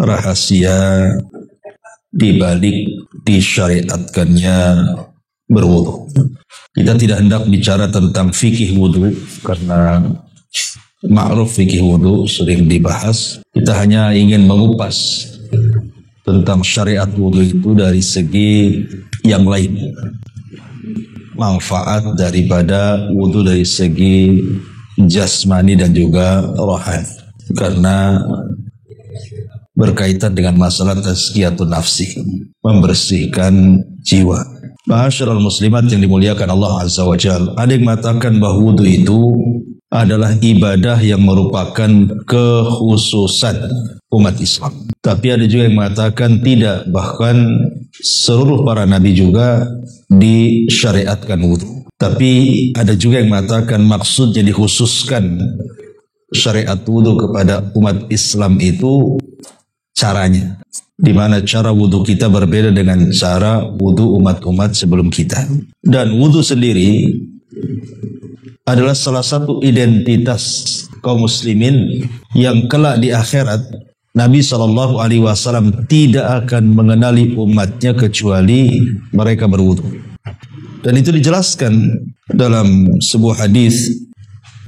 Rahasia di balik disyariatkannya berwudu. Kita tidak hendak bicara tentang fikih wudu karena ma'ruf fikih wudu sering dibahas. Kita hanya ingin mengupas tentang syariat wudu itu dari segi yang lain. Manfaat daripada wudu dari segi jasmani dan juga rohani. Karena berkaitan dengan masalah tazkiyatun nafsi, membersihkan jiwa. Ma'asyiral muslimat yang dimuliakan Allah Azza wa Jalla, ada yang mengatakan bahwa wudu itu adalah ibadah yang merupakan kekhususan umat Islam. Tapi ada juga yang mengatakan tidak, bahkan seluruh para nabi juga disyariatkan wudu. Tapi ada juga yang mengatakan maksudnya dikhususkan syariat wudu kepada umat Islam itu caranya, di mana cara wudu kita berbeda dengan cara wudu umat-umat sebelum kita. Dan wudu sendiri adalah salah satu identitas kaum muslimin yang kelak di akhirat Nabi SAW tidak akan mengenali umatnya kecuali mereka berwudu. Dan itu dijelaskan dalam sebuah hadis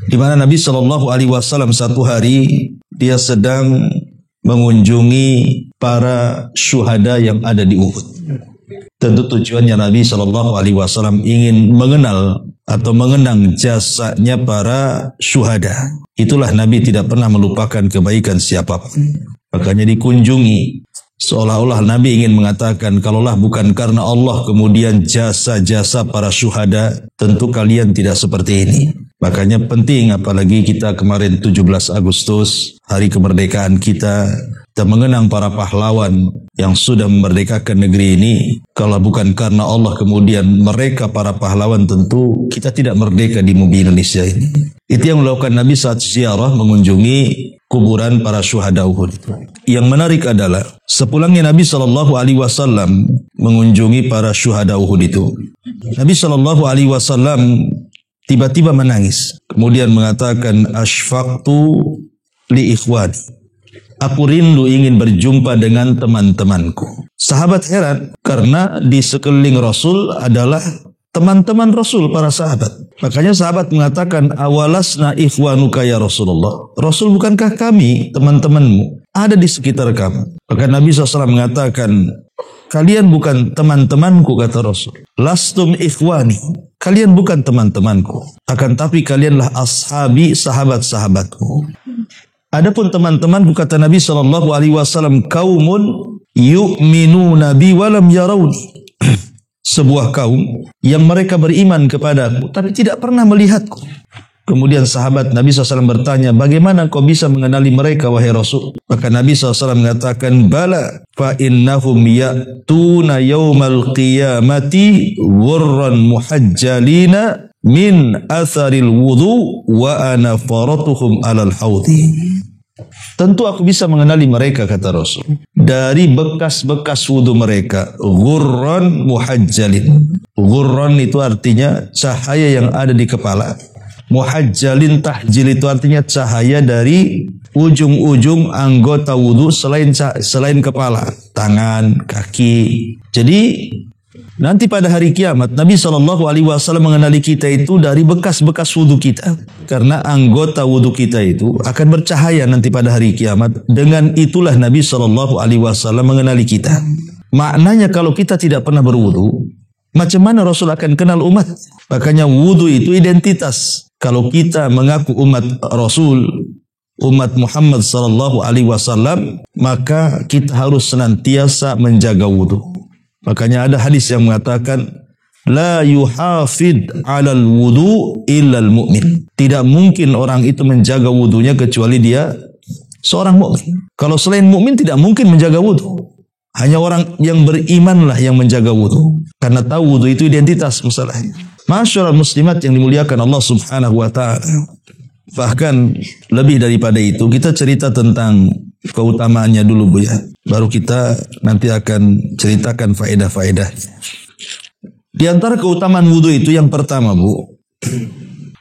di mana Nabi SAW satu hari dia sedang mengunjungi para syuhada yang ada di Uhud. Tentu tujuannya Nabi SAW ingin mengenal atau mengenang jasanya para syuhada. Itulah Nabi tidak pernah melupakan kebaikan siapapun. Makanya dikunjungi. Seolah-olah Nabi ingin mengatakan, kalaulah bukan karena Allah kemudian jasa-jasa para syuhada, tentu kalian tidak seperti ini. Makanya penting, apalagi kita kemarin 17 Agustus, hari kemerdekaan kita mengenang para pahlawan yang sudah memerdekakan negeri ini. Kalau bukan karena Allah kemudian mereka para pahlawan, tentu kita tidak merdeka di bumi Indonesia ini. Itu yang melakukan Nabi saat ziarah mengunjungi kuburan para syuhada Uhud. Yang menarik adalah sepulangnya Nabi SAW mengunjungi para syuhada Uhud itu, Nabi SAW tiba-tiba menangis. Kemudian mengatakan, Ashfaqtu li ikhwani. Aku rindu ingin berjumpa dengan teman-temanku. Sahabat heran karena di sekeliling Rasul adalah teman-teman Rasul, para sahabat. Makanya sahabat mengatakan, awalasna ikhwanuka ya Rasulullah. Rasul, bukankah kami teman-temanmu ada di sekitar kamu? Maka Nabi SAW mengatakan, kalian bukan teman-temanku, kata Rasul. Lastum ikhwani. Kalian bukan teman-temanku. Akan tapi kalianlah ashabi, sahabat-sahabatku. Adapun teman-temanku, kata Nabi SAW, kaumun yu'minuna bi walam yarawni. Sebuah kaum yang mereka beriman kepadaku tapi tidak pernah melihatku. Kemudian sahabat Nabi SAW bertanya, bagaimana kau bisa mengenali mereka wahai Rasul? Maka Nabi SAW mengatakan, bala fa innahum ya'tuna yawmal qiyamati ghurran muhajjalina min atharil wudu wa ana faratuhum alal hawdi. Tentu aku bisa mengenali mereka, kata Rasul, dari bekas-bekas wudu mereka. Ghurran muhajjalin. Ghurran itu artinya cahaya yang ada di kepala. Muhajjalin, tahjil itu artinya cahaya dari ujung-ujung anggota wudu selain kepala, tangan, kaki. Jadi nanti pada hari kiamat Nabi SAW mengenali kita itu dari bekas-bekas wudu kita. Karena anggota wudu kita itu akan bercahaya nanti pada hari kiamat. Dengan itulah Nabi SAW mengenali kita. Maknanya kalau kita tidak pernah berwudu, macam mana Rasul akan kenal umat? Makanya wudu itu identitas. Kalau kita mengaku umat Rasul, umat Muhammad SAW, maka kita harus senantiasa menjaga wudu. Makanya ada hadis yang mengatakan, la yuhafid alal wudu illal mu'min. Tidak mungkin orang itu menjaga wudunya kecuali dia seorang mukmin. Kalau selain mukmin tidak mungkin menjaga wudu. Hanya orang yang berimanlah yang menjaga wudu. Karena tahu wudu itu identitas masalahnya. Masyaallah muslimat yang dimuliakan Allah Subhanahu wa taala. Bahkan lebih daripada itu, kita cerita tentang keutamaannya dulu Bu ya. Baru kita nanti akan ceritakan faedah-faedah. Di antara keutamaan wudu itu yang pertama Bu,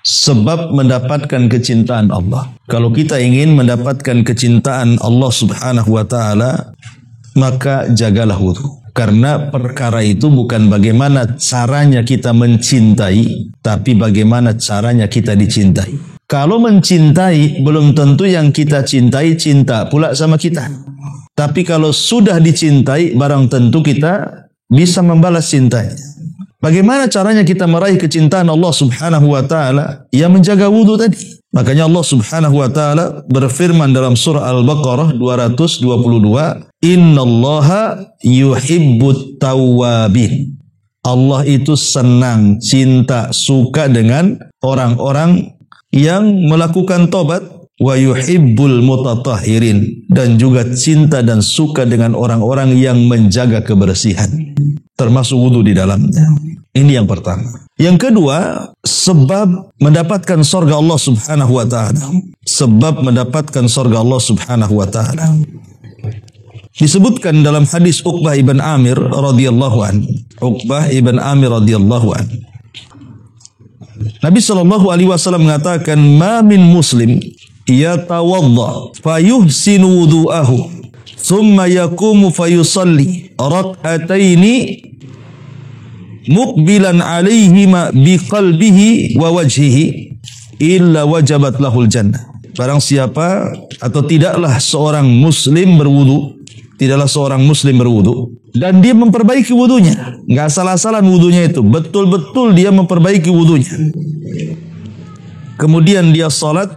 sebab mendapatkan kecintaan Allah. Kalau kita ingin mendapatkan kecintaan Allah Subhanahu wa taala, maka jagalah wudu. Karena perkara itu bukan bagaimana caranya kita mencintai, tapi bagaimana caranya kita dicintai. Kalau mencintai, belum tentu yang kita cintai cinta pula sama kita. Tapi kalau sudah dicintai, barang tentu kita bisa membalas cintanya. Bagaimana caranya kita meraih kecintaan Allah Subhanahu wa taala? Ya menjaga wudu tadi. Makanya Allah Subhanahu wa taala berfirman dalam surah Al-Baqarah 222, "Innallaha yuhibbut tawwabin." Allah itu senang, cinta, suka dengan orang-orang yang melakukan tobat, wa yuhibbul mutatahhirin, dan juga cinta dan suka dengan orang-orang yang menjaga kebersihan, termasuk wudu di dalamnya. Ini yang pertama. Yang kedua, sebab mendapatkan surga Allah Subhanahu wa taala. Sebab mendapatkan surga Allah Subhanahu wa taala. Disebutkan dalam hadis Uqbah ibn Amir radhiyallahu anhu. Uqbah ibn Amir radhiyallahu anhu. Nabi sallallahu alaihi wasallam mengatakan, "Ma min muslim yatawadda fayuhsinu wudu'ahu thumma yaqumu fayusalli rak'ataini muqbilan alaihima biqalbihi wa wajhihi illa wajabat lahul jannah." Barang siapa atau tidaklah seorang muslim berwudu, tidaklah seorang muslim berwudu dan dia memperbaiki wudunya, nggak salah-salah wudunya itu, betul-betul dia memperbaiki wudunya. Kemudian dia salat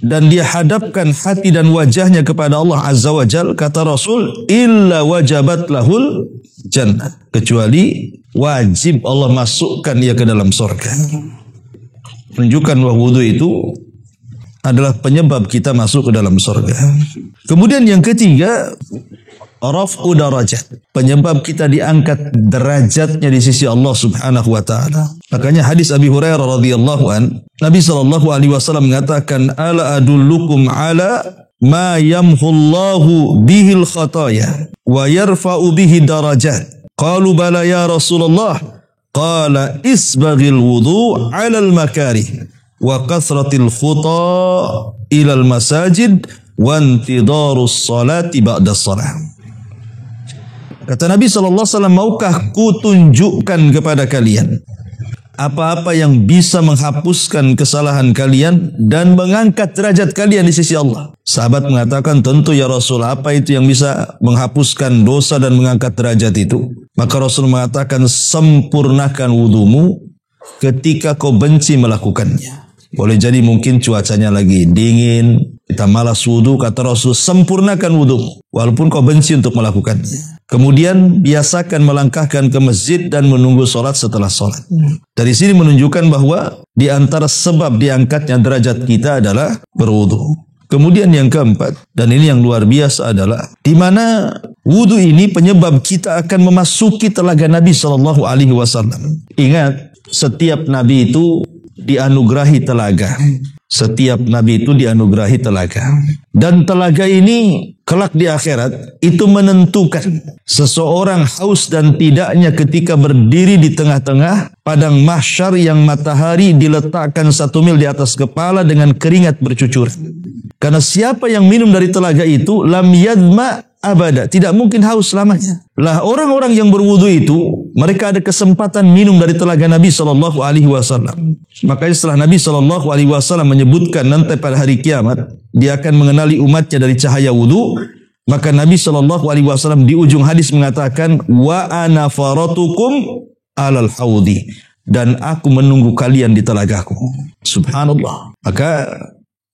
dan dia hadapkan hati dan wajahnya kepada Allah Azza wa Jal, kata Rasul, illa wajabat lahul jannah, kecuali wajib Allah masukkan dia ke dalam surga. Menunjukkan bahwa wudu itu adalah penyebab kita masuk ke dalam surga. Kemudian yang ketiga, raf'u darajat, penyebab kita diangkat derajatnya di sisi Allah Subhanahu wa taala. Makanya hadis Abi Hurairah radhiyallahu an, Nabi sallallahu alaihi wasallam mengatakan, "Ala adullukum ala ma yamhullahu bihil khataya wa yarfa'u bihi darajat." Qalu bala ya Rasulullah. Qala isbaghil wudu 'alal makarih wa kathratil khuta ilal masajid wa intidarus salati ba'da salah. Kata Nabi SAW, maukah kutunjukkan kepada kalian apa-apa yang bisa menghapuskan kesalahan kalian dan mengangkat derajat kalian di sisi Allah? Sahabat mengatakan, tentu ya Rasul, apa itu yang bisa menghapuskan dosa dan mengangkat derajat itu? Maka Rasul mengatakan, sempurnakan wudumu ketika kau benci melakukannya. Boleh jadi mungkin cuacanya lagi dingin, kita malas wudu, kata Rasul, sempurnakan wudumu walaupun kau benci untuk melakukannya. Kemudian biasakan melangkahkan ke masjid dan menunggu sholat setelah sholat. Dari sini menunjukkan bahwa di antara sebab diangkatnya derajat kita adalah berwudu. Kemudian yang keempat, dan ini yang luar biasa adalah di mana wudu ini penyebab kita akan memasuki telaga Nabi Shallallahu Alaihi Wasallam. Ingat, setiap Nabi itu dianugerahi telaga. Setiap Nabi itu dianugerahi telaga. Dan telaga ini kelak di akhirat itu menentukan seseorang haus dan tidaknya ketika berdiri di tengah-tengah padang mahsyar yang matahari diletakkan 1 mil di atas kepala dengan keringat bercucuran. Karena siapa yang minum dari telaga itu lam yadma abada, tidak mungkin haus selamanya. Lah orang-orang yang berwudu itu mereka ada kesempatan minum dari telaga Nabi Shallallahu Alaihi Wasallam. Makanya setelah Nabi Shallallahu Alaihi Wasallam menyebutkan nanti pada hari kiamat dia akan mengenali umatnya dari cahaya wudu, maka Nabi Shallallahu Alaihi Wasallam di ujung hadis mengatakan, wa ana faratukum alal haudi, dan aku menunggu kalian di telagaku. Subhanallah. Maka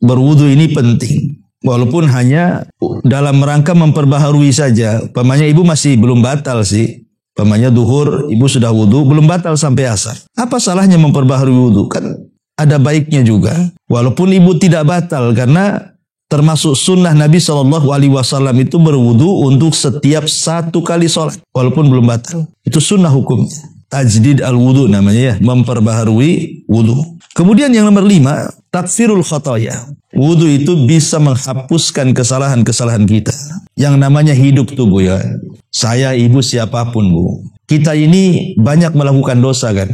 berwudu ini penting. Walaupun hanya dalam rangka memperbaharui saja. Umpamanya ibu masih belum batal sih. Umpamanya duhur, ibu sudah wudu, belum batal sampai asar. Apa salahnya memperbaharui wudu? Kan ada baiknya juga. Walaupun ibu tidak batal, karena termasuk sunnah Nabi SAW itu berwudu untuk setiap 1 kali sholat. Walaupun belum batal. Itu sunnah hukumnya. Tajdid al-wudu namanya ya, memperbaharui wudu. Kemudian yang nomor 5, takfirul khotoya. Wudu itu bisa menghapuskan kesalahan-kesalahan kita. Yang namanya hidup tuh Bu ya. Saya, ibu, siapapun Bu. Kita ini banyak melakukan dosa kan.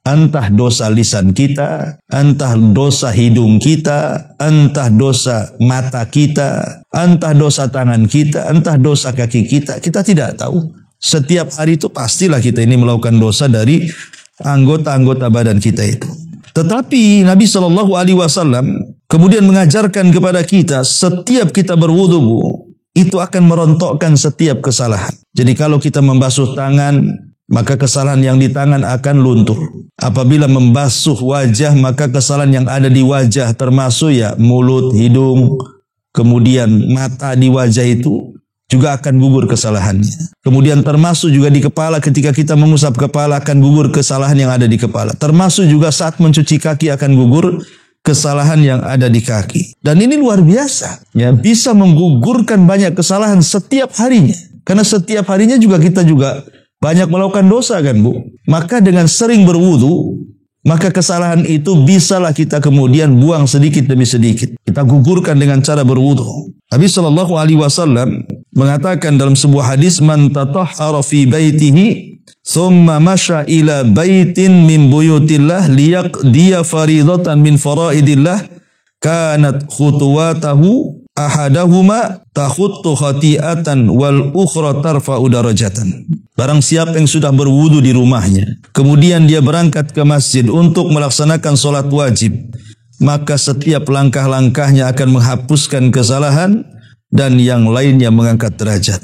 Entah dosa lisan kita, entah dosa hidung kita, entah dosa mata kita, entah dosa tangan kita, entah dosa kaki kita. Kita tidak tahu. Setiap hari itu pastilah kita ini melakukan dosa dari anggota-anggota badan kita itu. Tetapi Nabi SAW kemudian mengajarkan kepada kita, setiap kita berwudu Bu, itu akan merontokkan setiap kesalahan. Jadi kalau kita membasuh tangan, maka kesalahan yang di tangan akan luntur. Apabila membasuh wajah, maka kesalahan yang ada di wajah termasuk ya mulut, hidung, kemudian mata di wajah itu juga akan gugur kesalahannya. Kemudian termasuk juga di kepala, ketika kita mengusap kepala akan gugur kesalahan yang ada di kepala. Termasuk juga saat mencuci kaki akan gugur kesalahan yang ada di kaki. Dan ini luar biasa, ya, bisa menggugurkan banyak kesalahan setiap harinya. Karena setiap harinya juga kita juga banyak melakukan dosa kan Bu. Maka dengan sering berwudu, maka kesalahan itu bisalah kita kemudian buang sedikit demi sedikit. Kita gugurkan dengan cara berwudu. Nabi SAW mengatakan dalam sebuah hadis, man tatahhara fi baitihi thumma masya ila baitin min buyutillah liyaqdiya faridatan min faraidillah kanat khutuwatahu ahadahuma takhuttu khati'atan wal ukhra tarfa'u darajatan. Barang siapa yang sudah berwudu di rumahnya, kemudian dia berangkat ke masjid untuk melaksanakan sholat wajib, maka setiap langkah-langkahnya akan menghapuskan kesalahan dan yang lainnya mengangkat derajat.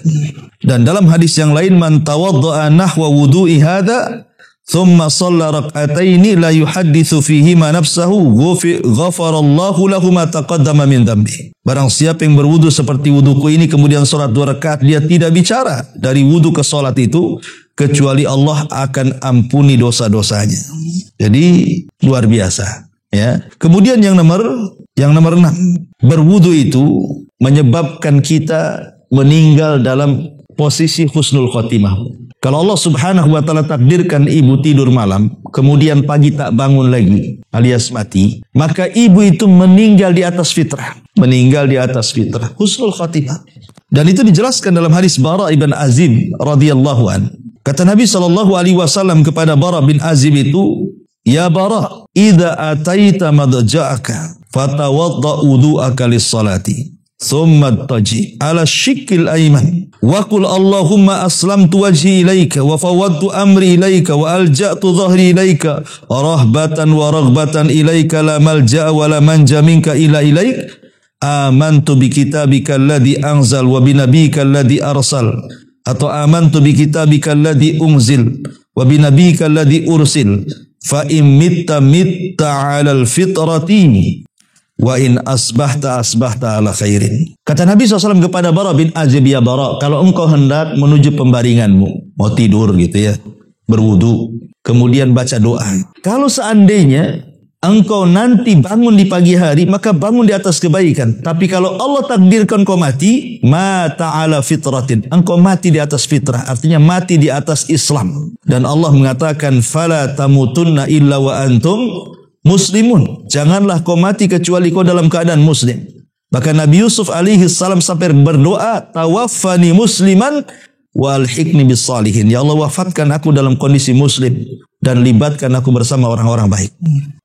Dan dalam hadis yang lain, man tawadda'a nahwa wudu'i hadha thumma shalla rak'ataini la yuhadditsu fihi ma nafsahu ghafarallahu lahu ma taqaddama min dhanbi. Barang siapa yang berwudu seperti wuduku ini kemudian salat 2 rakaat, dia tidak bicara dari wudu ke salat itu kecuali Allah akan ampuni dosa-dosanya. Jadi luar biasa, ya. Kemudian yang nomor 6, berwudu itu menyebabkan kita meninggal dalam posisi husnul khotimah. Kalau Allah Subhanahu wa taala takdirkan ibu tidur malam, kemudian pagi tak bangun lagi, alias mati, maka ibu itu meninggal di atas fitrah. Meninggal di atas fitrah, husnul khotimah. Dan itu dijelaskan dalam hadis Bara ibn Azib radhiyallahu an. Kata Nabi SAW kepada Bara bin Azib itu, ya Bara, idza ataita madja'aka fatawadda wudu'aka lis-salati. Thumma taji ala shikil ayman wa qul Allahumma aslamtu wajhi ilaika wa fawwadtu amri ilaika wa alja'tu dhahri ilaika rahbatan wa raghbatan ilaika la malja'a wa la manja minka ila ilaik amantu bi kitabika alladhi anzal wa bi nabiyyika alladhi arsal atau amantu bi kitabika alladhi unzil wa bi nabiyyika alladhi ursil fa in mitta ala al-fitrati wa in asbahta ala khairin. Kata Nabi SAW kepada Bara bin Azib, ya Bara, kalau engkau hendak menuju pembaringanmu, mau tidur gitu ya, berwudu, kemudian baca doa. Kalau seandainya engkau nanti bangun di pagi hari, maka bangun di atas kebaikan. Tapi kalau Allah takdirkan kau mati, mata ala fitratin, engkau mati di atas fitrah, artinya mati di atas Islam. Dan Allah mengatakan, fala tamutunna illa wa antum muslimun, janganlah kau mati kecuali kau dalam keadaan muslim. Maka Nabi Yusuf alaihi salam sampai berdoa, tawaffani musliman wa alhiqni bis salihin. Ya Allah, wafatkan aku dalam kondisi muslim dan libatkan aku bersama orang-orang baik.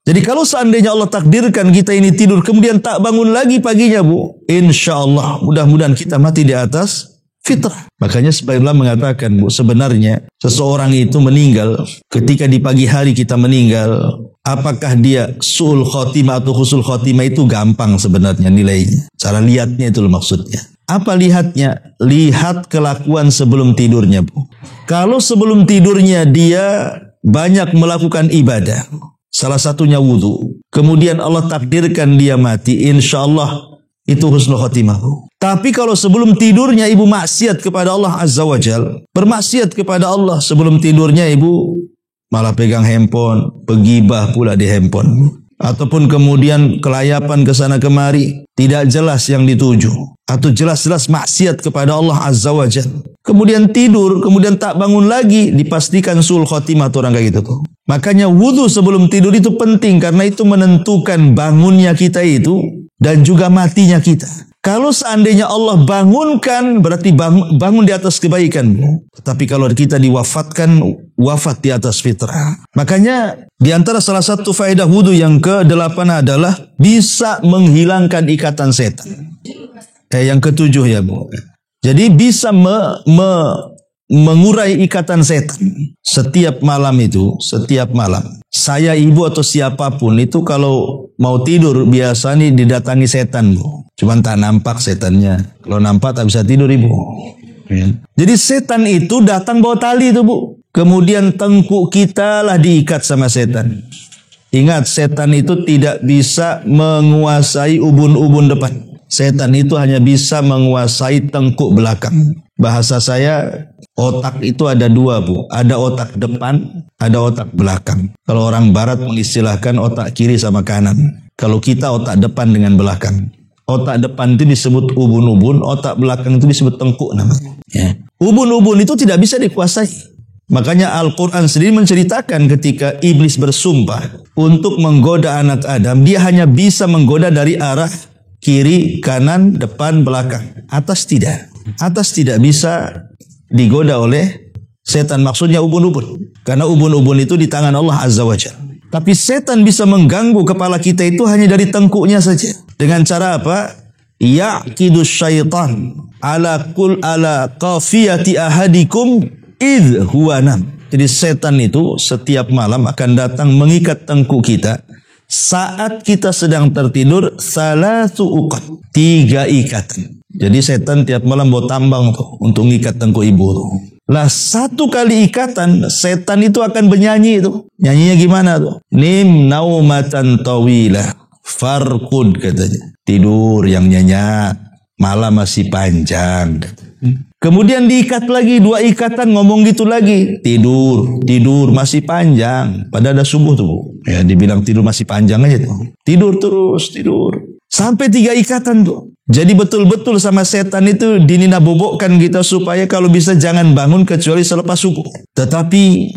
Jadi kalau seandainya Allah takdirkan kita ini tidur kemudian tak bangun lagi paginya Bu, insya Allah mudah-mudahan kita mati di atas fitrah. Makanya sebagian ulama mengatakan Bu, sebenarnya seseorang itu meninggal ketika di pagi hari kita meninggal, apakah dia su'ul khotimah atau husnul khotimah itu gampang sebenarnya nilainya. Cara lihatnya itu maksudnya. Apa lihatnya? Lihat kelakuan sebelum tidurnya Bu. Kalau sebelum tidurnya dia banyak melakukan ibadah, salah satunya wudu, kemudian Allah takdirkan dia mati, insya Allah itu husnul khotimah Bu. Tapi kalau sebelum tidurnya ibu maksiat kepada Allah Azza wa Jal, bermaksiat kepada Allah sebelum tidurnya ibu malah pegang handphone, begibah pula di handphone. ataupun kemudian kelayapan ke sana kemari, tidak jelas yang dituju, atau jelas-jelas maksiat kepada Allah Azza wa Jalla. Kemudian tidur, kemudian tak bangun lagi, dipastikan sul khotimah tuh orang kayak gitu tuh. Makanya wudu sebelum tidur itu penting, karena itu menentukan bangunnya kita itu dan juga matinya kita. Kalau seandainya Allah bangunkan, berarti bangun di atas kebaikan. Tapi kalau kita diwafatkan, wafat di atas fitrah. Makanya di antara salah satu faedah wudu yang ke-8 adalah bisa menghilangkan ikatan setan. Yang ke-7 ya Bu. Jadi bisa mengurai ikatan setan. Setiap malam itu, setiap malam. Saya, ibu atau siapapun itu kalau mau tidur biasanya didatangi setan Bu. Cuman tak nampak setannya. Kalau nampak tak bisa tidur ibu. Jadi setan itu datang bawa tali itu Bu. Kemudian tengkuk kita lah diikat sama setan. Ingat, setan itu tidak bisa menguasai ubun-ubun depan. Setan itu hanya bisa menguasai tengkuk belakang. Bahasa saya, otak itu ada dua Bu. Ada otak depan, ada otak belakang. Kalau orang barat mengistilahkan otak kiri sama kanan. Kalau kita otak depan dengan belakang. Otak depan itu disebut ubun-ubun, otak belakang itu disebut tengkuk namanya. Ya. Ubun-ubun itu tidak bisa dikuasai. Makanya Al-Quran sendiri menceritakan ketika iblis bersumpah untuk menggoda anak Adam, dia hanya bisa menggoda dari arah kiri, kanan, depan, belakang. Atas tidak. Atas tidak bisa digoda oleh setan. Maksudnya ubun-ubun. Karena ubun-ubun itu di tangan Allah Azza wa Jalla. Tapi setan bisa mengganggu kepala kita itu hanya dari tengkuknya saja. Dengan cara apa? Ya'kidu syaitan ala qafiyati ahadikum idh huwa nam. Jadi setan itu setiap malam akan datang mengikat tengkuk kita saat kita sedang tertidur. Salatu uqat, 3 ikatan. Jadi setan tiap malam bawa tambang tuh untuk mengikat tengkuk ibu tuh. Lah 1 kali ikatan, setan itu akan bernyanyi itu. Nyanyinya gimana tuh? Nim naumatan tawilah farqud katanya. Tidur yang nyenyak, malam masih panjang. Kemudian diikat lagi 2 ikatan, ngomong gitu lagi. Tidur masih panjang. Pada ada subuh tuh. Ya dibilang tidur masih panjang aja tuh. Tidur terus, tidur. Sampai 3 ikatan tuh. Jadi betul-betul sama setan itu dinina bobokkan kita supaya kalau bisa jangan bangun kecuali selepas subuh. Tetapi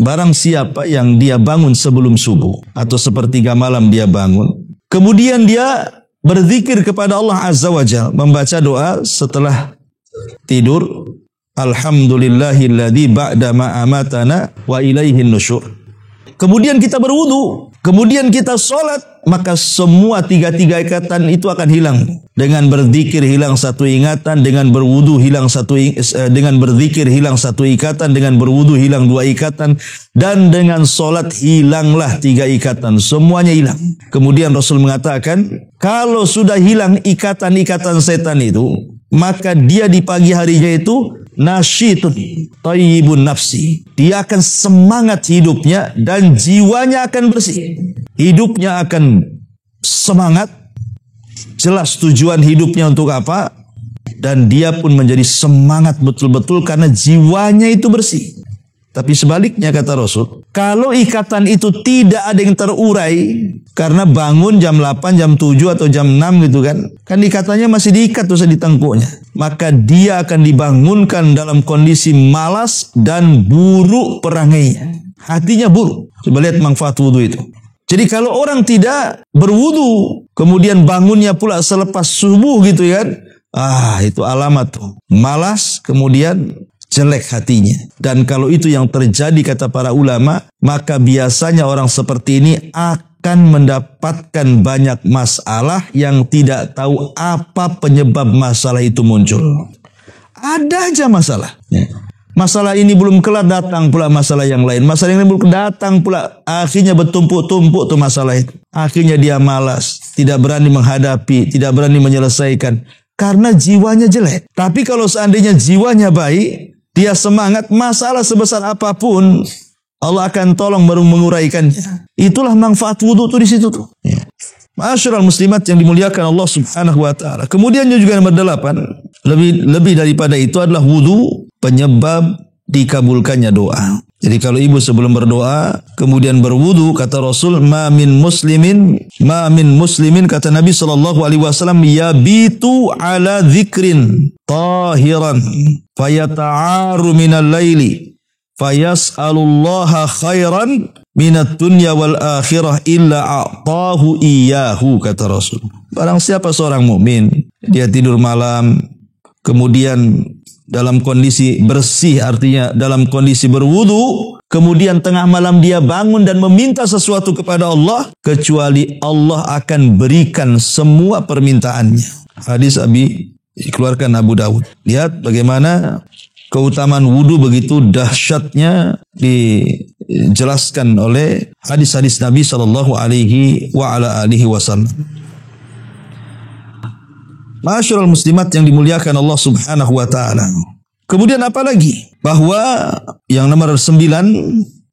barang siapa yang dia bangun sebelum subuh atau sepertiga malam dia bangun, kemudian dia berzikir kepada Allah Azza wa Jalla, membaca doa setelah tidur, alhamdulillahilladzi ba'da ma amatana wa ilaihin nusyur. Kemudian kita berwudu, kemudian kita sholat, maka semua 3 ikatan itu akan hilang. Dengan berzikir hilang 1 ingatan, dengan berwudu hilang dengan berzikir hilang 1 ikatan, dengan berwudu hilang 2 ikatan, dan dengan sholat hilanglah 3 ikatan. Semuanya hilang. Kemudian Rasul mengatakan, kalau sudah hilang ikatan-ikatan setan itu, maka dia di pagi harinya itu nasyitun thayyibun nafsi. Dia akan semangat hidupnya dan jiwanya akan bersih. Hidupnya akan semangat, jelas tujuan hidupnya untuk apa, dan dia pun menjadi semangat betul-betul karena jiwanya itu bersih. Tapi sebaliknya kata Rasul, kalau ikatan itu tidak ada yang terurai karena bangun jam 8, jam 7 atau jam 6 gitu kan ikatannya masih diikat terus di tengkuknya, maka dia akan dibangunkan dalam kondisi malas dan buruk perangainya. Hatinya buruk. Coba lihat manfaat wudu itu. Jadi kalau orang tidak berwudu, kemudian bangunnya pula selepas subuh gitu kan, itu alamat tuh. Malas, kemudian jelek hatinya. Dan kalau itu yang terjadi kata para ulama, maka biasanya orang seperti ini akan mendapatkan banyak masalah yang tidak tahu apa penyebab masalah itu muncul. Ada aja masalah. Masalah ini belum kelar, datang pula masalah yang lain. Masalah yang lain belum datang pula. Akhirnya bertumpuk-tumpuk tuh masalah itu. Akhirnya dia malas, tidak berani menghadapi, tidak berani menyelesaikan. Karena jiwanya jelek. Tapi kalau seandainya jiwanya baik, dia semangat, masalah sebesar apapun Allah akan tolong baru menguraikannya. Itulah manfaat wudu tuh di situ tuh. Ma'asyiral muslimat yang dimuliakan Allah Subhanahu wa taala. Kemudian juga nomor 8, lebih daripada itu adalah wudu penyebab dikabulkannya doa. Jadi kalau ibu sebelum berdoa kemudian berwudu, kata Rasul, ma min muslimin kata Nabi SAW, yabitu ala dzikrin tahiran fayata'aru minal laili fayas'alullaha khairan minat dunya wal akhirah illa a'tahu iyyahu, kata Rasul. Barang siapa seorang mukmin dia tidur malam kemudian dalam kondisi bersih, artinya dalam kondisi berwudu, kemudian tengah malam dia bangun dan meminta sesuatu kepada Allah, kecuali Allah akan berikan semua permintaannya. Hadis dikeluarkan Abu Dawud. Lihat bagaimana keutamaan wudu begitu dahsyatnya dijelaskan oleh hadis-hadis Nabi sallallahu alaihi wasallam. Ma'asyiral muslimat yang dimuliakan Allah Subhanahu wa taala. Kemudian apa lagi? Bahwa yang nomor 9,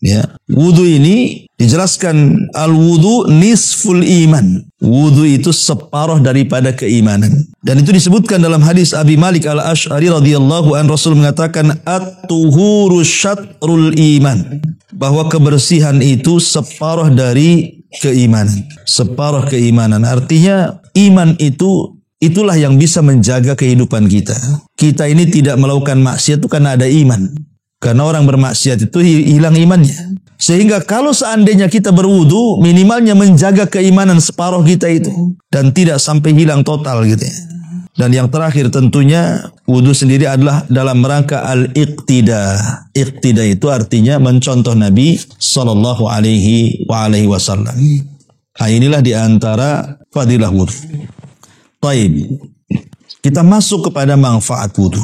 ya, wudu ini dijelaskan al-wudu nisful iman. Wudu itu separuh daripada keimanan. Dan itu disebutkan dalam hadis Abi Malik Al-Asy'ari radhiyallahu an, Rasul mengatakan at-tuhuru syatrul iman. Bahwa kebersihan itu separuh dari keimanan. Separuh keimanan. Artinya iman itulah yang bisa menjaga kehidupan kita. Kita ini tidak melakukan maksiat itu karena ada iman. Karena orang bermaksiat itu hilang imannya. Sehingga kalau seandainya kita berwudu, minimalnya menjaga keimanan separuh kita itu. Dan tidak sampai hilang total gitu ya. Dan yang terakhir tentunya wudu sendiri adalah dalam rangka al-iqtida. Iqtida itu artinya mencontoh Nabi sallallahu alaihi wasallam. Nah, inilah diantara fadilah wudu. Baik, kita masuk kepada manfaat wudu.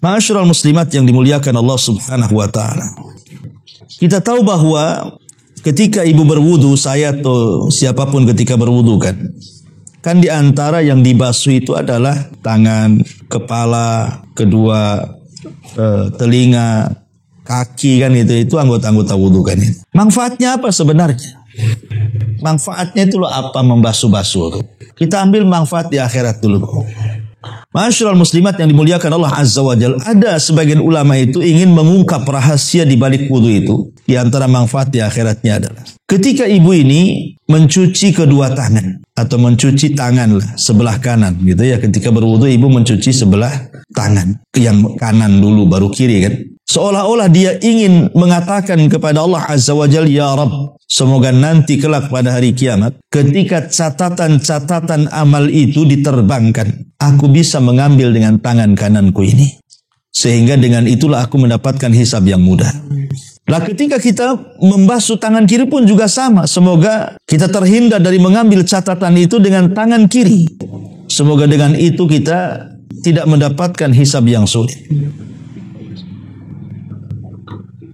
Ma'asyiral muslimat yang dimuliakan Allah Subhanahu wa taala. Kita tahu bahwa ketika ibu berwudu, saya atau siapapun ketika berwudu kan di antara yang dibasuh itu adalah tangan, kepala, kedua telinga, kaki kan itu anggota-anggota wudu kan itu. Manfaatnya apa sebenarnya? Manfaatnya itu loh apa membasuh-basuh tuh. Kita ambil manfaat di akhirat dulu. Ma'asyiral muslimat yang dimuliakan Allah Azza wa Jalla, ada sebagian ulama itu ingin mengungkap rahasia di balik wudu itu. Di antara manfaat di akhiratnya adalah ketika ibu ini mencuci kedua tangan atau mencuci tangan lah sebelah kanan gitu ya. Ketika berwudu ibu mencuci sebelah tangan, yang kanan dulu baru kiri kan. Seolah-olah dia ingin mengatakan kepada Allah Azza wa Jalla, ya Rabb, semoga nanti kelak pada hari kiamat, ketika catatan-catatan amal itu diterbangkan, aku bisa mengambil dengan tangan kananku ini. Sehingga dengan itulah aku mendapatkan hisab yang mudah. Nah, ketika kita membasuh tangan kiri pun juga sama. Semoga kita terhindar dari mengambil catatan itu dengan tangan kiri. Semoga dengan itu kita tidak mendapatkan hisab yang sulit.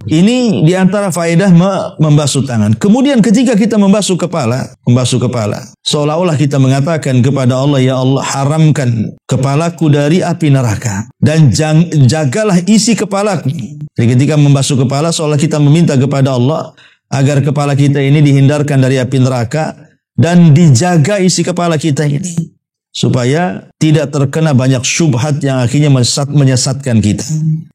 Ini diantara faedah membasuh tangan. Kemudian ketika kita membasuh kepala, seolah-olah kita mengatakan kepada Allah, ya Allah, haramkan kepalaku dari api neraka dan jagalah isi kepalaku. Jadi ketika membasuh kepala, seolah kita meminta kepada Allah agar kepala kita ini dihindarkan dari api neraka dan dijaga isi kepala kita ini, supaya tidak terkena banyak syubhat yang akhirnya menyesatkan kita.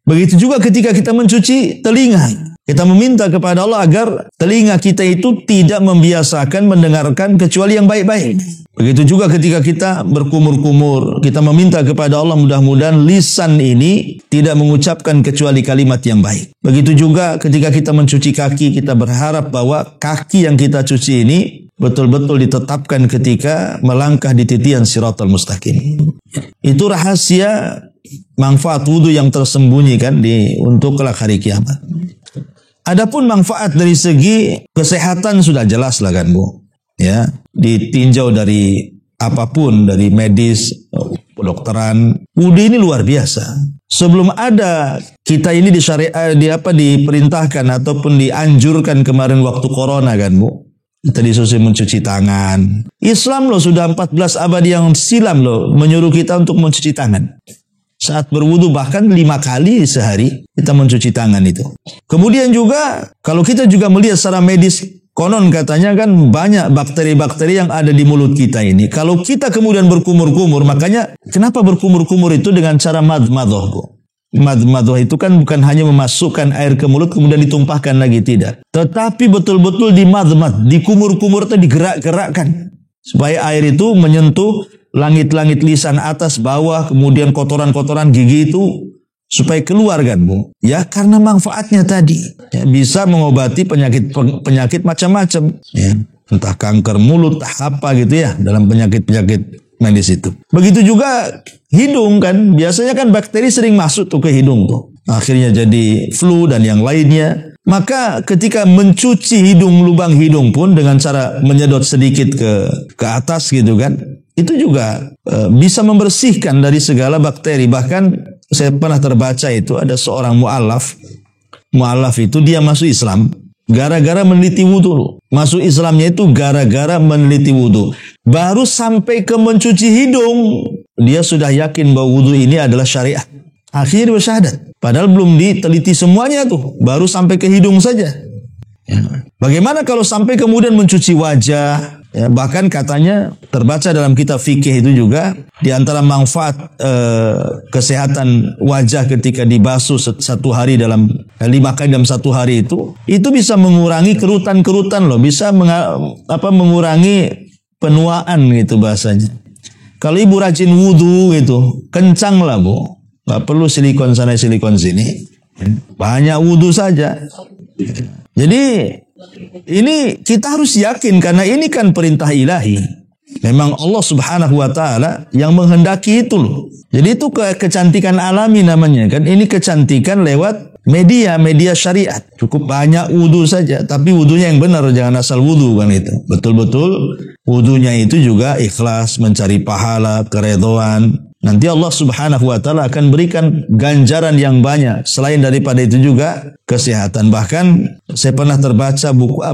Begitu juga ketika kita mencuci telinga. Kita meminta kepada Allah agar telinga kita itu tidak membiasakan mendengarkan kecuali yang baik-baik. Begitu juga ketika kita berkumur-kumur. Kita meminta kepada Allah mudah-mudahan lisan ini tidak mengucapkan kecuali kalimat yang baik. Begitu juga ketika kita mencuci kaki, kita berharap bahwa kaki yang kita cuci ini betul-betul ditetapkan ketika melangkah di titian Shiratal Mustaqim. Itu rahasia manfaat wudu yang tersembunyi kan untuk kelak hari kiamat. Adapun manfaat dari segi kesehatan sudah jelas lah kan Bu. Ya, ditinjau dari apapun, dari medis, kedokteran. Wudu ini luar biasa. Sebelum ada kita ini diperintahkan ataupun dianjurkan kemarin waktu corona kan Bu. Kita disuruh mencuci tangan. Islam loh sudah 14 abad yang silam loh menyuruh kita untuk mencuci tangan. Saat berwudu bahkan 5 kali sehari kita mencuci tangan itu. Kemudian juga kalau kita juga melihat secara medis, konon katanya kan banyak bakteri-bakteri yang ada di mulut kita ini. Kalau kita kemudian berkumur-kumur, makanya kenapa berkumur-kumur itu dengan cara madmadah Bu? Madmadah itu kan bukan hanya memasukkan air ke mulut kemudian ditumpahkan lagi, tidak. Tetapi betul-betul dimadmad, dikumur-kumur atau digerak-gerakkan. Supaya air itu menyentuh langit-langit lisan atas bawah, kemudian kotoran-kotoran gigi itu supaya keluar kan Bu. Ya karena manfaatnya tadi. Ya, bisa mengobati penyakit macam-macam. Ya, entah kanker mulut, entah apa gitu ya dalam penyakit-penyakit medis itu. Begitu juga hidung kan, biasanya kan bakteri sering masuk tuh ke hidung tuh. Akhirnya jadi flu dan yang lainnya. Maka ketika mencuci hidung, lubang hidung pun dengan cara menyedot sedikit ke atas gitu kan, itu juga bisa membersihkan dari segala bakteri. Bahkan saya pernah terbaca itu ada seorang mu'alaf itu dia masuk Islam gara-gara meneliti wudu. Masuk Islamnya itu gara-gara meneliti wudu. Baru sampai ke mencuci hidung, dia sudah yakin bahwa wudu ini adalah syariat. Akhirnya bersyahadat. Padahal belum diteliti semuanya tuh. Baru sampai ke hidung saja. Ya. Bagaimana kalau sampai kemudian mencuci wajah? Ya, bahkan katanya terbaca dalam kitab fikih itu juga di antara manfaat kesehatan wajah ketika dibasuh satu hari dalam 5 kali dalam satu hari itu bisa mengurangi kerutan-kerutan loh, bisa mengurangi penuaan gitu bahasanya. Kalau ibu rajin wudu gitu, kencang lah Bu, nggak perlu silikon sana silikon sini, banyak wudu saja. Jadi ini kita harus yakin karena ini kan perintah ilahi. Memang Allah Subhanahu wa taala yang menghendaki itu loh. Jadi itu kecantikan alami namanya kan. Ini kecantikan lewat media syariat. Cukup banyak wudu saja, tapi wudunya yang benar, jangan asal wudu kan itu. Betul-betul wudunya itu juga ikhlas, mencari pahala, keredhaan. Nanti Allah Subhanahu wa taala akan berikan ganjaran yang banyak. Selain daripada itu juga kesehatan. Bahkan saya pernah terbaca buku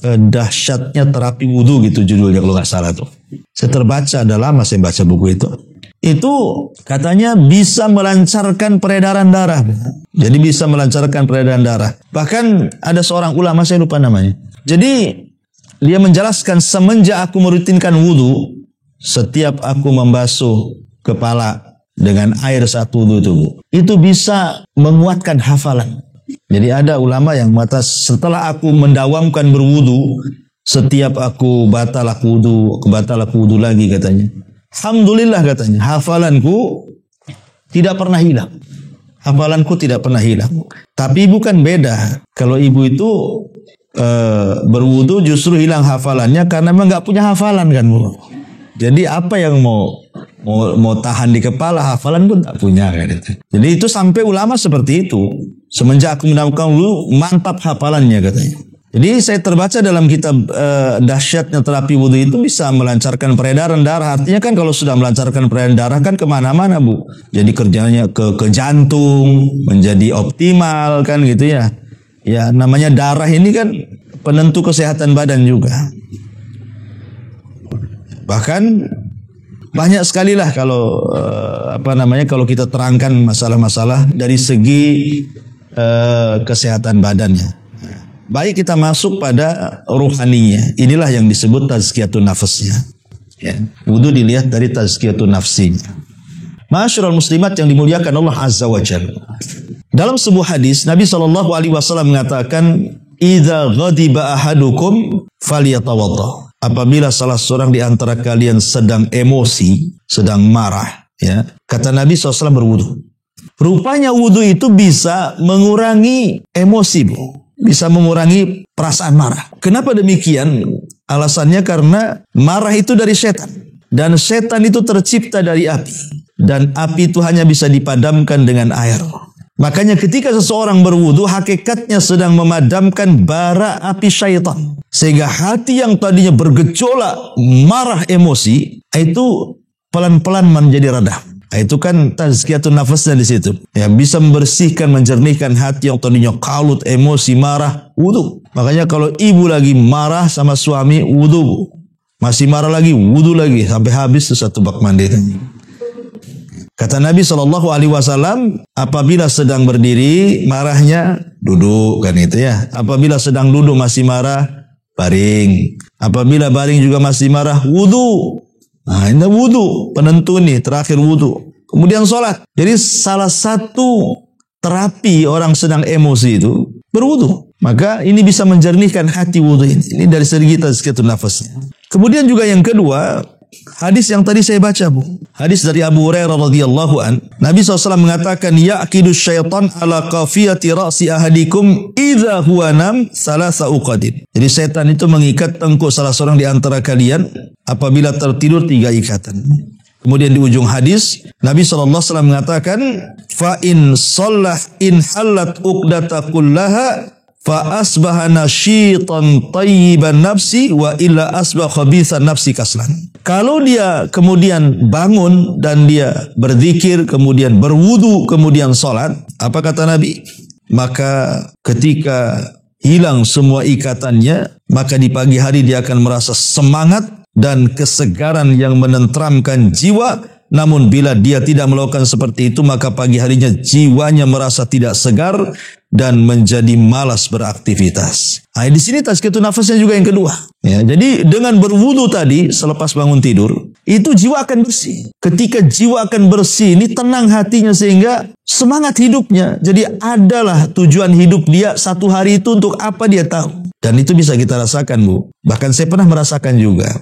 Dahsyatnya Terapi Wudu gitu judulnya kalau nggak salah tuh. Saya terbaca, ada lama saya baca buku itu. Itu katanya bisa melancarkan peredaran darah. Jadi bisa melancarkan peredaran darah. Bahkan ada seorang ulama, saya lupa namanya. Jadi dia menjelaskan semenjak aku merutinkan wudu, setiap aku membasuh kepala dengan air saat wudu itu bisa menguatkan hafalan. Jadi ada ulama yang mengatakan setelah aku mendawamkan berwudu, setiap aku batal aku wudu lagi katanya. Alhamdulillah katanya, hafalanku tidak pernah hilang. Hafalanku tidak pernah hilang. Tapi bukan beda. Kalau ibu itu berwudu justru hilang hafalannya karena memang nggak punya hafalan kan Bu. Jadi apa yang mau tahan di kepala, hafalan pun tak punya kan itu. Jadi itu sampai ulama seperti itu. Semenjak aku mendapatkan wudu, mantap hafalannya katanya. Jadi saya terbaca dalam kitab Dahsyatnya Terapi Wudu itu bisa melancarkan peredaran darah. Artinya kan kalau sudah melancarkan peredaran darah kan kemana-mana Bu. Jadi kerjanya ke jantung menjadi optimal kan gitu ya. Ya namanya darah ini kan penentu kesehatan badan juga. Bahkan banyak sekali lah kalau kalau kita terangkan masalah-masalah dari segi kesehatan badannya. Baik kita masuk pada ruhaninya. Inilah yang disebut tazkiyatun nafsnya. Ya. Wudu dilihat dari tazkiyatun nafsinya. Ma'asyiral muslimat yang dimuliakan Allah Azza wa Jalla. Dalam sebuah hadis Nabi SAW mengatakan, "Idza ghadiba ahadukum falyatawadda." Apabila salah seorang di antara kalian sedang emosi, sedang marah, ya, kata Nabi SAW berwudu. Rupanya wudu itu bisa mengurangi emosi, Bu. Bisa mengurangi perasaan marah. Kenapa demikian? Alasannya karena marah itu dari setan. Dan setan itu tercipta dari api. Dan api itu hanya bisa dipadamkan dengan air. Makanya ketika seseorang berwudu, hakikatnya sedang memadamkan bara api syaitan. Sehingga hati yang tadinya bergejolak, marah emosi, itu pelan-pelan menjadi reda. Itu kan tazkiyatun nafasnya di situ. Ya, bisa membersihkan, menjernihkan hati yang tadinya kalut, emosi, marah, wudu. Makanya kalau ibu lagi marah sama suami, wudu. Masih marah lagi, wudu lagi. Sampai habis itu satu bak mandi. Kata Nabi SAW, apabila sedang berdiri marahnya duduk kan itu ya. Apabila sedang duduk masih marah, baring. Apabila baring juga masih marah, wudu. Nah ini wudu, penentu nih, terakhir wudu. kemudian sholat. Jadi salah satu terapi orang sedang emosi itu berwudu. Maka ini bisa menjernihkan hati wudu ini. Ini dari segi tazkiyatun nafasnya. Kemudian juga yang kedua, hadis yang tadi saya baca, Bu. Hadis dari Abu Hurairah radhiyallahu an. Nabi SAW mengatakan, ya'qidu syaitan ala qafiyati ra'si ahadikum idza huwa nam salasa uqadin. Jadi setan itu mengikat tengkuk salah seorang di antara kalian apabila tertidur 3 ikatan. Kemudian di ujung hadis Nabi SAW mengatakan, fa in shallah in halat uqdata kullaha fa asbaha nasyitan tayyiban nafsi wa illa asbah khabithan nafsi kaslan. Kalau dia kemudian bangun dan dia berzikir, kemudian berwudu, kemudian sholat, apa kata Nabi? Maka ketika hilang semua ikatannya, maka di pagi hari dia akan merasa semangat dan kesegaran yang menenteramkan jiwa. Namun bila dia tidak melakukan seperti itu, maka pagi harinya jiwanya merasa tidak segar dan menjadi malas beraktivitas. Nah, di sini tazkiyatun nafasnya juga yang kedua. Ya, jadi dengan berwudu tadi selepas bangun tidur, itu jiwa akan bersih. Ketika jiwa akan bersih, ini tenang hatinya sehingga semangat hidupnya. Jadi adalah tujuan hidup dia satu hari itu untuk apa dia tahu. Dan itu bisa kita rasakan, Bu. Bahkan saya pernah merasakan juga.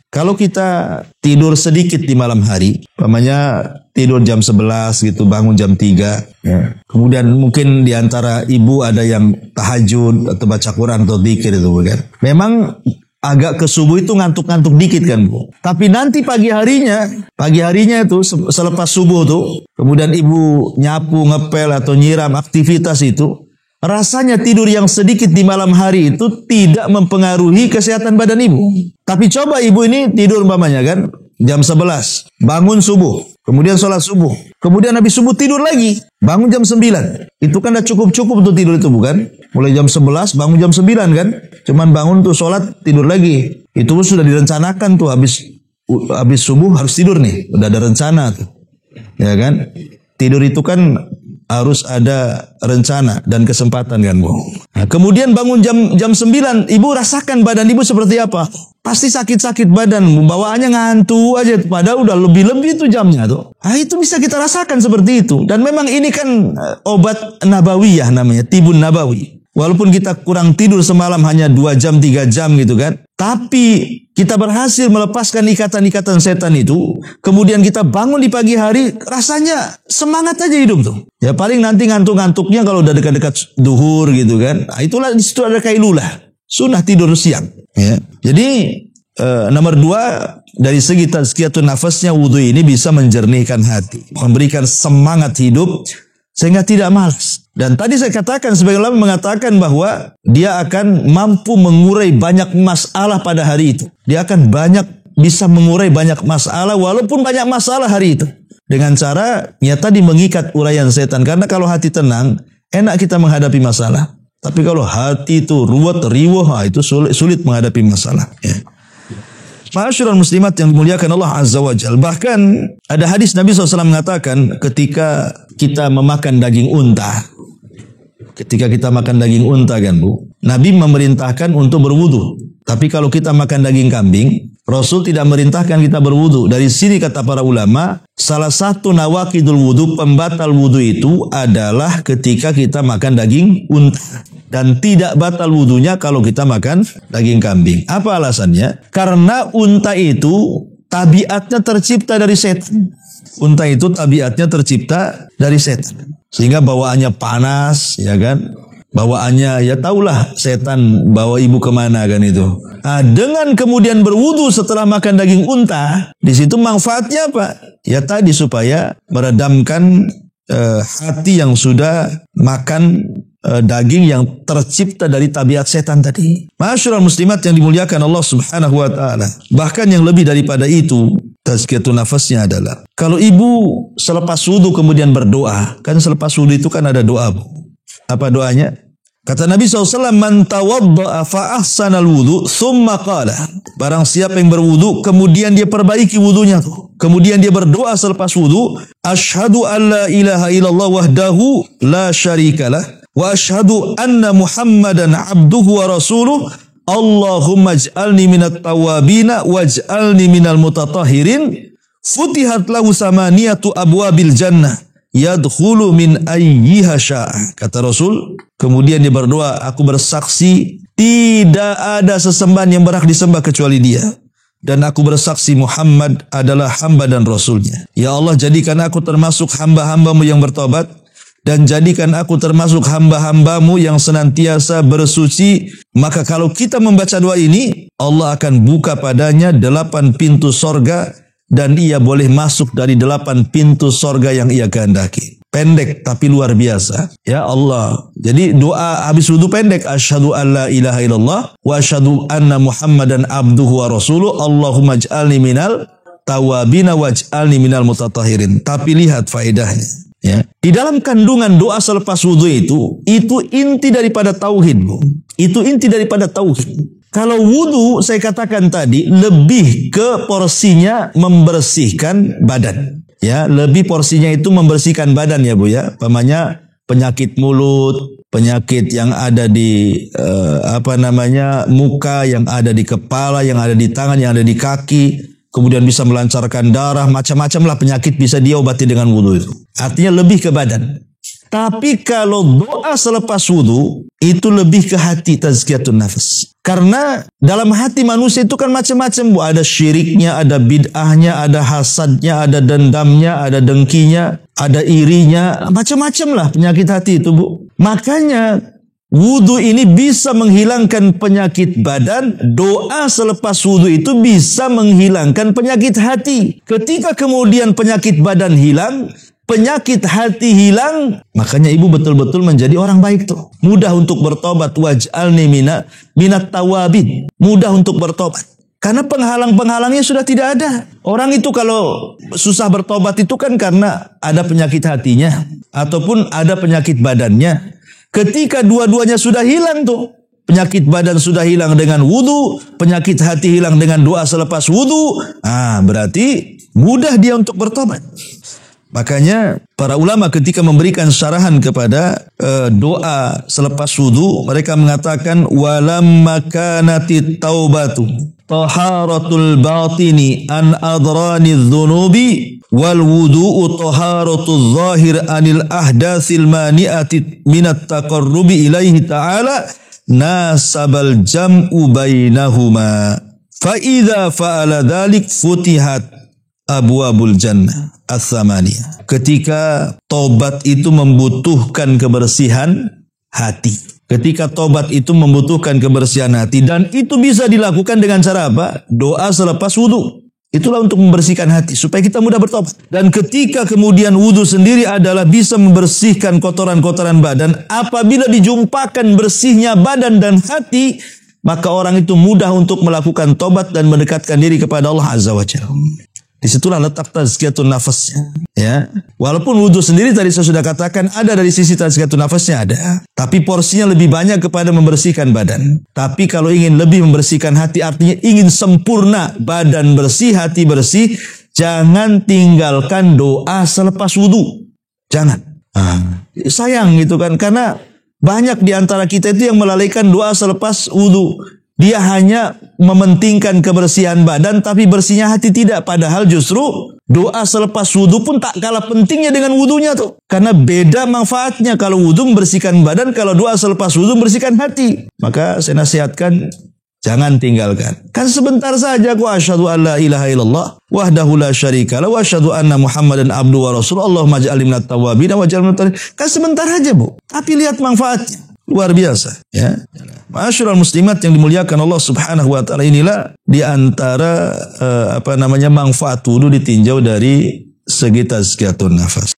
Kalau kita tidur sedikit di malam hari, umpamanya tidur jam 11 gitu, bangun jam 3. Ya. Kemudian mungkin di antara ibu ada yang tahajud atau baca Quran atau dzikir itu, kan. Memang agak ke subuh itu ngantuk-ngantuk dikit kan, Bu. Tapi nanti pagi harinya itu selepas subuh tuh, kemudian ibu nyapu, ngepel atau nyiram aktivitas itu, rasanya tidur yang sedikit di malam hari itu tidak mempengaruhi kesehatan badan ibu. Tapi coba ibu ini tidur umpamanya kan jam 11, bangun subuh, kemudian sholat subuh, kemudian habis subuh tidur lagi, bangun jam 9. Itu kan udah cukup untuk tidur itu, bukan? Mulai jam 11 bangun jam 9 kan? Cuman bangun tuh sholat, tidur lagi. Itu sudah direncanakan tuh, habis subuh harus tidur nih, udah ada rencana tuh. Ya kan? Tidur itu kan harus ada rencana dan kesempatan kan, Bu. Nah, kemudian bangun jam 9, ibu rasakan badan ibu seperti apa? Pasti sakit-sakit badan, bawaannya ngantuk aja, padahal udah lebih-lebih itu jamnya tuh. Nah, itu bisa kita rasakan seperti itu. Dan memang ini kan obat nabawiyah namanya, tibun nabawi. Walaupun kita kurang tidur semalam hanya 2 jam, 3 jam gitu kan. Tapi kita berhasil melepaskan ikatan-ikatan setan itu. Kemudian kita bangun di pagi hari, rasanya semangat aja hidup tuh. Ya paling nanti ngantuk-ngantuknya kalau udah dekat-dekat duhur gitu kan. Nah, itulah di situ ada kailulah. Sunnah tidur siang. Ya. Jadi nomor 2, dari segi tazkiyatun nafasnya, wudu ini bisa menjernihkan hati. Memberikan semangat hidup sehingga tidak malas. Dan tadi saya katakan, sebagian ulama mengatakan bahwa dia akan mampu mengurai banyak masalah pada hari itu. Dia akan bisa mengurai banyak masalah walaupun banyak masalah hari itu. Dengan cara ya tadi mengikat uraian setan. Karena kalau hati tenang, enak kita menghadapi masalah. Tapi kalau hati itu ruwet, riweuh, itu sulit menghadapi masalah. Ya. Ma'asyiral muslimat yang dimuliakan Allah Azza wa Jalla. Bahkan ada hadis Nabi SAW mengatakan ketika kita memakan daging unta. Ketika kita makan daging unta kan, Bu, Nabi memerintahkan untuk berwudu. Tapi kalau kita makan daging kambing, Rasul tidak merintahkan kita berwudu. Dari sini kata para ulama, salah satu nawaqidul wudu, pembatal wudu itu adalah ketika kita makan daging unta. Dan tidak batal wudunya kalau kita makan daging kambing. Apa alasannya? Karena unta itu tabiatnya tercipta dari setan. Unta itu tabiatnya tercipta dari setan. Sehingga bawaannya panas, ya kan? Bawaannya, ya tahulah setan bawa ibu kemana kan itu. Nah, dengan kemudian berwudu setelah makan daging unta, di situ manfaatnya apa? Ya tadi supaya meredamkan hati yang sudah makan daging yang tercipta dari tabiat setan tadi. Ma'asyiral muslimat yang dimuliakan Allah Subhanahu wa taala. Bahkan yang lebih daripada itu, tazkiyatun nafasnya adalah kalau ibu selepas wudu kemudian berdoa. Kan selepas wudu itu kan ada doa, Bu. Apa doanya? Kata Nabi SAW, man tawadda'a fa ahsanal wudu thumma qala. Barang siapa yang berwudu kemudian dia perbaiki wudunya tuh. Kemudian dia berdoa selepas wudu, asyhadu an la ilaha illallah wahdahu la syarikalah wa asyhadu anna Muhammadan abduhu wa rasuluh. Allahumma ij'alni minat tawabina waj'alni minal mutatahhirin. Futihat lahu samaniyatu abwabil jannah yadkhulu min ayyiha sya'a. Kata Rasul, kemudian dia berdoa, aku bersaksi tidak ada sesembahan yang berhak disembah kecuali Dia. Dan aku bersaksi Muhammad adalah hamba dan Rasulnya. Ya Allah, jadikan aku termasuk hamba-hambamu yang bertobat. Dan jadikan aku termasuk hamba-hambamu yang senantiasa bersuci. Maka kalau kita membaca doa ini, Allah akan buka padanya 8 pintu sorga. Dan ia boleh masuk dari 8 pintu sorga yang ia kehendaki. Pendek tapi luar biasa. Ya Allah. Jadi doa habis wudu pendek. Asyhadu an la ilaha illallah. Wa asyhadu anna Muhammadan abduhu wa rasuluh. Allahumma ij'alni minal tawabina waj'alni minal mutatahirin. Tapi lihat faedahnya. Ya. Di dalam kandungan doa selepas wudu itu inti daripada tauhid, Bu. Itu inti daripada tauhid. Kalau wudu, saya katakan tadi, lebih ke porsinya membersihkan badan. Ya, lebih porsinya itu membersihkan badan ya Bu ya. Pamannya penyakit mulut, penyakit yang ada di muka, yang ada di kepala, yang ada di tangan, yang ada di kaki, kemudian bisa melancarkan darah, macam-macam lah penyakit bisa diobati dengan wudu itu. Artinya lebih ke badan. Tapi kalau doa selepas wudu itu lebih ke hati, tazkiyatun nafas. Karena dalam hati manusia itu kan macam-macam, Bu. Ada syiriknya, ada bid'ahnya, ada hasadnya, ada dendamnya, ada dengkinya, ada irinya, macam-macam lah penyakit hati itu, Bu. Makanya wudu ini bisa menghilangkan penyakit badan. Doa selepas wudu itu bisa menghilangkan penyakit hati. Ketika kemudian penyakit badan hilang, penyakit hati hilang, makanya ibu betul-betul menjadi orang baik tuh. Mudah untuk bertobat. Waj'alni minat tawabin. Mudah untuk bertobat. Karena penghalang-penghalangnya sudah tidak ada. Orang itu kalau susah bertobat itu kan karena ada penyakit hatinya. Ataupun ada penyakit badannya. Ketika dua-duanya sudah hilang tuh. Penyakit badan sudah hilang dengan wudu. Penyakit hati hilang dengan doa selepas wudu. Berarti mudah dia untuk bertobat. Makanya para ulama ketika memberikan syarahan kepada doa selepas wudu, mereka mengatakan walamma kanatit taubatu taharatul batini an adranidz dzunubi wal wudu'u taharatul zahir anil ahdatsil mani'ati minat taqarrubi ilaihi ta'ala nasabal jam'u bainahuma fa idza fa'ala dzalik futihat abwabul jannah as-samaniyah. Ketika tobat itu membutuhkan kebersihan hati. Ketika tobat itu membutuhkan kebersihan hati. Dan itu bisa dilakukan dengan cara apa? Doa selepas wudu. Itulah untuk membersihkan hati. Supaya kita mudah bertobat. Dan ketika kemudian wudu sendiri adalah bisa membersihkan kotoran-kotoran badan. Apabila dijumpakan bersihnya badan dan hati, maka orang itu mudah untuk melakukan tobat dan mendekatkan diri kepada Allah Azza wa Jalla. Disitulah letak tazkiyatun nafasnya. Ya, walaupun wudu sendiri tadi saya sudah katakan ada dari sisi tazkiyatun nafasnya ada, tapi porsinya lebih banyak kepada membersihkan badan. Tapi kalau ingin lebih membersihkan hati, artinya ingin sempurna badan bersih, hati bersih, jangan tinggalkan doa selepas wudu. Jangan. Sayang gitu kan, karena banyak di antara kita itu yang melalaikan doa selepas wudu. Dia hanya mementingkan kebersihan badan, tapi bersihnya hati tidak. Padahal justru doa selepas wudu pun tak kalah pentingnya dengan wudunya tuh. Karena beda manfaatnya. Kalau wudu membersihkan badan, kalau doa selepas wudu membersihkan hati. Maka saya nasihatkan, jangan tinggalkan. Kan sebentar saja. Wa asyhadu an la ilaha illallah wahdahu la syarika lahu wa asyhadu anna Muhammadan abduhu wa rasuluh. Allahumma ij'alni minat tawwabin waj'alni minat mutahhirin. Kan sebentar aja, Bu. Tapi lihat manfaatnya. Luar biasa, ya. Ma'asyiral muslimat yang dimuliakan Allah Subhanahu wa taala, inilah di antara manfaat wudu ditinjau dari segi tazkiyatun nafas.